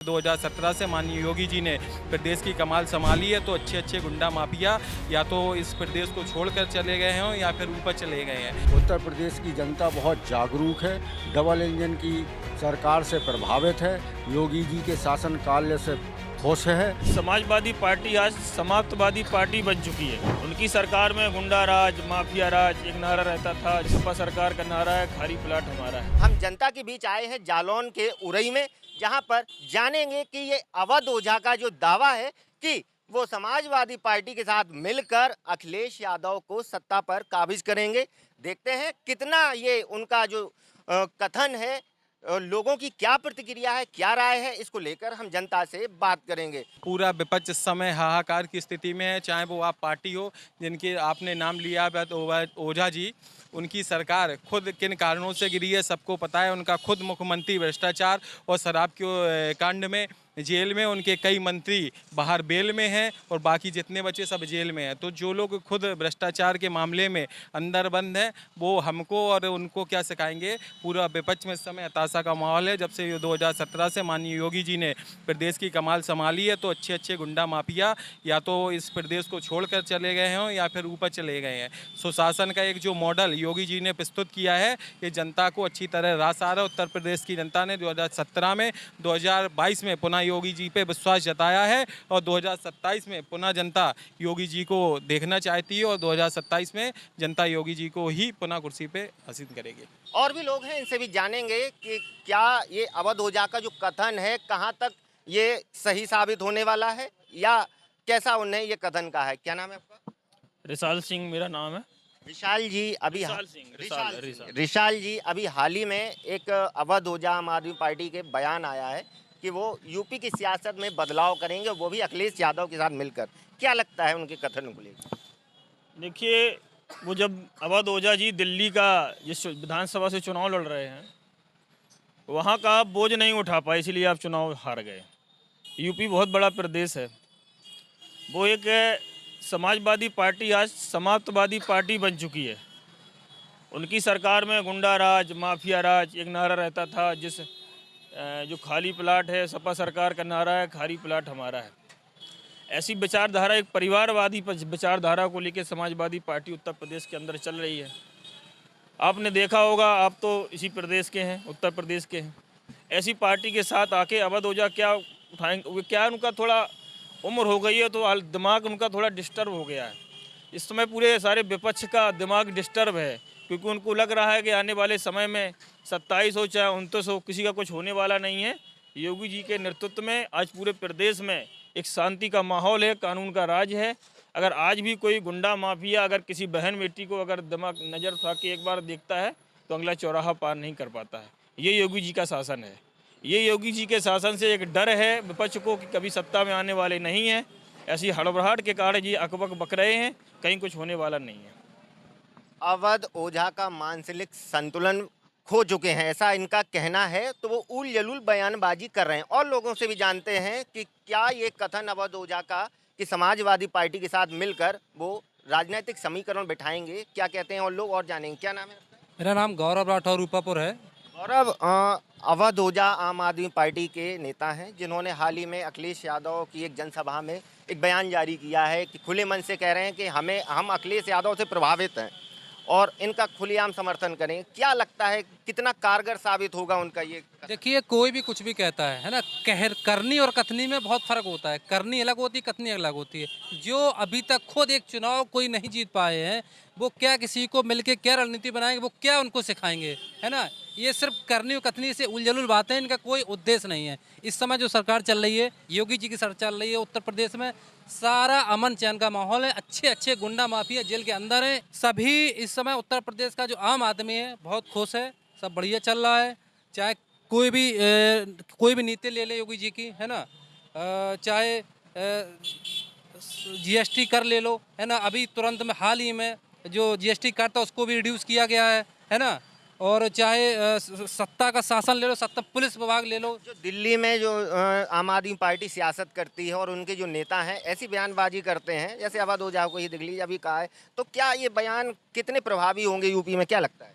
2017 से माननीय योगी जी ने प्रदेश की कमाल संभाली है, तो अच्छे अच्छे गुंडा माफिया या तो इस प्रदेश को छोड़कर चले गए हैं या फिर ऊपर चले गए हैं। उत्तर प्रदेश की जनता बहुत जागरूक है, डबल इंजन की सरकार से प्रभावित है, योगी जी के शासन काल से खुश है। समाजवादी पार्टी आज समाप्तवादी पार्टी बन चुकी है। उनकी सरकार में गुंडा राज, माफिया राज एक नारा रहता था। सपा सरकार का नारा है खाली प्लाट हमारा है। हम जनता के बीच आए हैं जालौन के उरई में, जहां पर जानेंगे कि ये अवध ओझा का जो दावा है कि वो समाजवादी पार्टी के साथ मिलकर अखिलेश यादव को सत्ता पर काबिज करेंगे। देखते हैं कितना ये उनका जो कथन है, लोगों की क्या प्रतिक्रिया है, क्या राय है, इसको लेकर हम जनता से बात करेंगे। पूरा विपक्ष इस समय हाहाकार की स्थिति में है, चाहे वो आप पार्टी हो जिनके आपने नाम लिया ओझा जी, उनकी सरकार खुद किन कारणों से गिरी है सबको पता है। उनका खुद मुख्यमंत्री भ्रष्टाचार और शराब के कांड में जेल में, उनके कई मंत्री बाहर बेल में हैं और बाकी जितने बच्चे सब जेल में हैं। तो जो लोग खुद भ्रष्टाचार के मामले में अंदर बंद हैं वो हमको और उनको क्या सिखाएंगे। पूरा विपक्ष में इस समय हताशा का माहौल है। जब से 2017 से माननीय योगी जी ने प्रदेश की कमाल संभाली है, तो अच्छे अच्छे गुंडा माफिया या तो इस प्रदेश को छोड़कर चले गए हैं या फिर ऊपर चले गए हैं। सुशासन का एक जो मॉडल योगी जी ने प्रस्तुत किया है, ये जनता को अच्छी तरह रास आ रहा है। उत्तर प्रदेश की जनता ने 2017 में, 2022 में पुनः योगी जी पे विश्वास जताया है और 2027 में पुनः जनता योगी जी को देखना चाहती है और 2027 में जनता योगी जी को ही पुनः कुर्सी पे आसीन करेगी। और भी लोग हैं, इनसे भी जानेंगे कि क्या ये अवध ओझा का जो कथन है कहाँ तक ये सही साबित होने वाला है या कैसा उन्हें ये कथन का है। क्या नाम है आपका? रिसाल सिंह मेरा नाम है। विशाल जी अभी रिसाल। विशाल जी अभी हाल ही में एक अवध ओझा आम आदमी पार्टी के बयान आया है कि वो यूपी की सियासत में बदलाव करेंगे, वो भी अखिलेश यादव के साथ मिलकर। क्या लगता है उनके कथन को लेकर? देखिए, वो जब अवध ओझा जी दिल्ली का जिस विधानसभा से चुनाव लड़ रहे हैं, वहाँ का आप बोझ नहीं उठा पाए, इसलिए आप चुनाव हार गए। यूपी बहुत बड़ा प्रदेश है। वो एक समाजवादी पार्टी आज समाप्तवादी पार्टी बन चुकी है। उनकी सरकार में गुंडा राज, माफिया राज एक नारा रहता था। जिस जो खाली प्लाट है, सपा सरकार का नारा है खाली प्लाट हमारा है। ऐसी विचारधारा, एक परिवारवादी विचारधारा को लेकर समाजवादी पार्टी उत्तर प्रदेश के अंदर चल रही है। आपने देखा होगा, आप तो इसी प्रदेश के हैं, उत्तर प्रदेश के हैं। ऐसी पार्टी के साथ आके अवध ओझा क्या उठाएंगे? क्या उनका थोड़ा उम्र हो गई है तो दिमाग उनका थोड़ा डिस्टर्ब हो गया है। इस समय पूरे सारे विपक्ष का दिमाग डिस्टर्ब है, क्योंकि उनको लग रहा है कि आने वाले समय में 27 हो चाहे 29 हो, किसी का कुछ होने वाला नहीं है। योगी जी के नेतृत्व में आज पूरे प्रदेश में एक शांति का माहौल है, कानून का राज है। अगर आज भी कोई गुंडा माफिया अगर किसी बहन बेटी को अगर दिमाग नज़र उठा के एक बार देखता है तो अगला चौराहा पार नहीं कर पाता है। ये योगी जी का शासन है। ये योगी जी के शासन से एक डर है विपक्ष को कि कभी सत्ता में आने वाले नहीं हैं। ऐसी हड़बड़ाहट के कारण ये अकबक बक रहे हैं, कहीं कुछ होने वाला नहीं है। अवध ओझा का मानसिक संतुलन खो चुके हैं, ऐसा इनका कहना है। तो वो उल जलूल बयानबाजी कर रहे हैं। और लोगों से भी जानते हैं कि क्या ये कथन अवध ओझा का कि समाजवादी पार्टी के साथ मिलकर वो राजनीतिक समीकरण बिठाएंगे, क्या कहते हैं और लोग, और जानेंगे। क्या नाम है आपका? मेरा नाम गौरव राठौर रूपापुर है। गौरव, अवध ओझा आम आदमी पार्टी के नेता हैं, जिन्होंने हाल ही में अखिलेश यादव की एक जनसभा में एक बयान जारी किया है कि खुले मन से कह रहे हैं कि हम अखिलेश यादव से प्रभावित हैं और इनका खुलेआम समर्थन करें। क्या लगता है कितना कारगर साबित होगा उनका ये? देखिए, कोई भी कुछ भी कहता है ना, करनी और कथनी में बहुत फर्क होता है। करनी अलग होती है, कथनी अलग होती है। जो अभी तक खुद एक चुनाव कोई नहीं जीत पाए हैं, वो क्या किसी को मिलके क्या रणनीति बनाएंगे, वो क्या उनको सिखाएंगे, है ना। ये सिर्फ करनी और कथनी से उलझुल बातें, इनका कोई उद्देश्य नहीं है। इस समय जो सरकार चल रही है, योगी जी की सरकार चल रही है, उत्तर प्रदेश में सारा अमन चैन का माहौल है। अच्छे अच्छे गुंडा माफिया जेल के अंदर हैं। सभी इस समय उत्तर प्रदेश का जो आम आदमी है बहुत खुश है, सब बढ़िया चल रहा है। चाहे कोई भी नीति ले ले योगी जी की, है ना, चाहे जीएसटी कर ले लो, है ना। अभी तुरंत में हाल ही में जो जीएसटी कर था उसको भी रिड्यूस किया गया है ना। और चाहे सत्ता का शासन ले लो, सत्ता पुलिस विभाग ले लो। जो दिल्ली में जो आम आदमी पार्टी सियासत करती है और उनके जो नेता हैं ऐसी बयानबाजी करते हैं, जैसे अवध ओझा को ही देख लीजिए अभी कहा है, तो क्या ये बयान कितने प्रभावी होंगे यूपी में, क्या लगता है?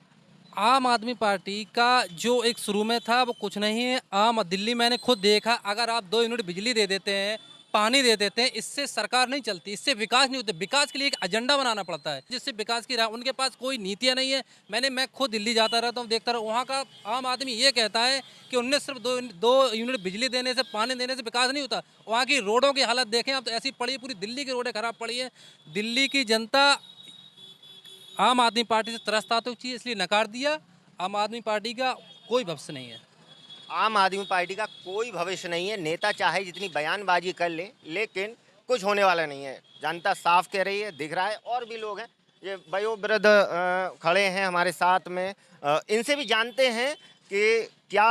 आम आदमी पार्टी का जो एक शुरू में था वो कुछ नहीं है। आम दिल्ली मैंने खुद देखा, अगर आप 2 यूनिट बिजली दे देते हैं, पानी दे देते हैं, इससे सरकार नहीं चलती, इससे विकास नहीं होता। विकास के लिए एक एजेंडा बनाना पड़ता है, जिससे विकास की उनके पास कोई नीतियाँ नहीं है। मैं खुद दिल्ली जाता रहता हूँ, देखता रहूँ, वहाँ का आम आदमी ये कहता है कि उनने सिर्फ दो यूनिट बिजली देने से, पानी देने से विकास नहीं होता। वहाँ की रोडों की हालत देखें आप, तो ऐसी पड़ी, पूरी दिल्ली की रोडें खराब पड़ी है। दिल्ली की जनता आम आदमी पार्टी से त्रस्त थी, इसलिए नकार दिया। आम आदमी पार्टी का कोई भविष्य नहीं है। आम आदमी पार्टी का कोई भविष्य नहीं है। नेता चाहे जितनी बयानबाजी कर ले, लेकिन कुछ होने वाला नहीं है। जनता साफ कह रही है, दिख रहा है। और भी लोग हैं, ये वयोवृद्ध खड़े हैं हमारे साथ में। इनसे भी जानते हैं कि क्या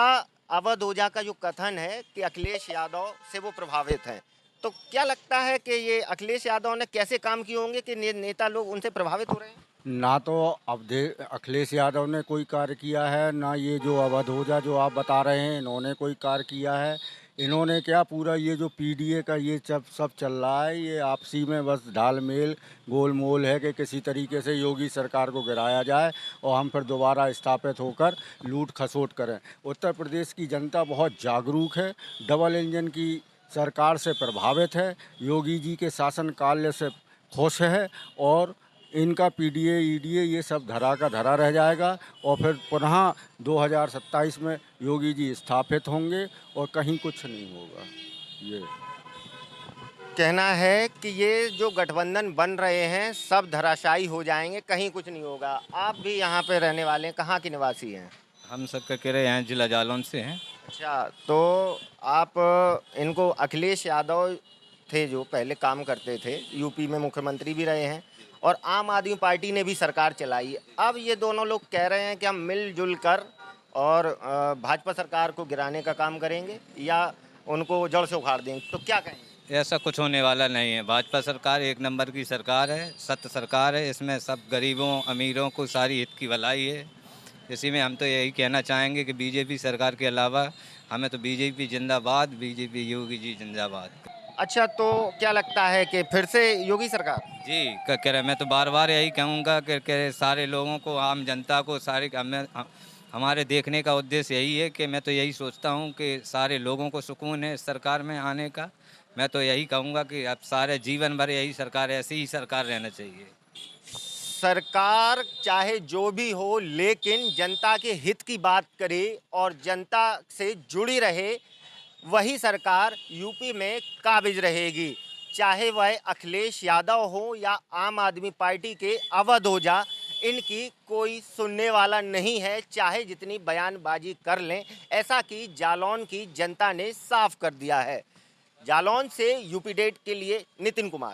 अवध ओझा का जो कथन है कि अखिलेश यादव से वो प्रभावित हैं, तो क्या लगता है कि ये अखिलेश यादव ने कैसे काम किए होंगे कि नेता लोग उनसे प्रभावित हो रहे हैं? ना तो अखिलेश यादव ने कोई कार्य किया है, ना ये जो अवध ओझा जो आप बता रहे हैं इन्होंने कोई कार्य किया है। इन्होंने क्या, पूरा ये जो पीडीए का ये सब चल रहा है, ये आपसी में बस ढालमेल गोलमोल है कि किसी तरीके से योगी सरकार को गिराया जाए और हम फिर दोबारा स्थापित होकर लूट खसोट करें। उत्तर प्रदेश की जनता बहुत जागरूक है, डबल इंजन की सरकार से प्रभावित है, योगी जी के शासन काल से खुश है और इनका पीडीए ईडीए ये सब धरा का धरा रह जाएगा और फिर पुनः 2027 में योगी जी स्थापित होंगे और कहीं कुछ नहीं होगा। ये कहना है कि ये जो गठबंधन बन रहे हैं सब धराशायी हो जाएंगे, कहीं कुछ नहीं होगा। आप भी यहाँ पे रहने वाले हैं, कहाँ के निवासी हैं? हम सब का कह रहे हैं जिला जालौन से हैं। अच्छा, तो आप इनको अखिलेश यादव थे जो पहले काम करते थे, यूपी में मुख्यमंत्री भी रहे हैं और आम आदमी पार्टी ने भी सरकार चलाई। अब ये दोनों लोग कह रहे हैं कि हम मिलजुल कर और भाजपा सरकार को गिराने का काम करेंगे या उनको जड़ से उखाड़ देंगे, तो क्या कहेंगे? ऐसा कुछ होने वाला नहीं है। भाजपा सरकार एक नंबर की सरकार है, सत्य सरकार है। इसमें सब गरीबों अमीरों को सारी हित की भलाई है। इसी में हम तो यही कहना चाहेंगे कि बीजेपी सरकार के अलावा हमें तो बीजेपी जिंदाबाद, बीजेपी योगी जी जिंदाबाद। अच्छा, तो क्या लगता है कि फिर से योगी सरकार? जी कह रहे, मैं तो बार बार यही कहूँगा कि सारे लोगों को, आम जनता को, सारे हमारे देखने का उद्देश्य यही है कि मैं तो यही सोचता हूँ कि सारे लोगों को सुकून है इस सरकार में आने का। मैं तो यही कहूँगा कि अब सारे जीवन भर यही सरकार, ऐसी ही सरकार रहना चाहिए। सरकार चाहे जो भी हो, लेकिन जनता के हित की बात करे और जनता से जुड़ी रहे, वही सरकार यूपी में काबिज रहेगी। चाहे वह अखिलेश यादव हो या आम आदमी पार्टी के अवध ओझा, इनकी कोई सुनने वाला नहीं है, चाहे जितनी बयानबाजी कर लें। ऐसा कि जालौन की जनता ने साफ कर दिया है। जालौन से यूपी डेट के लिए नितिन कुमार।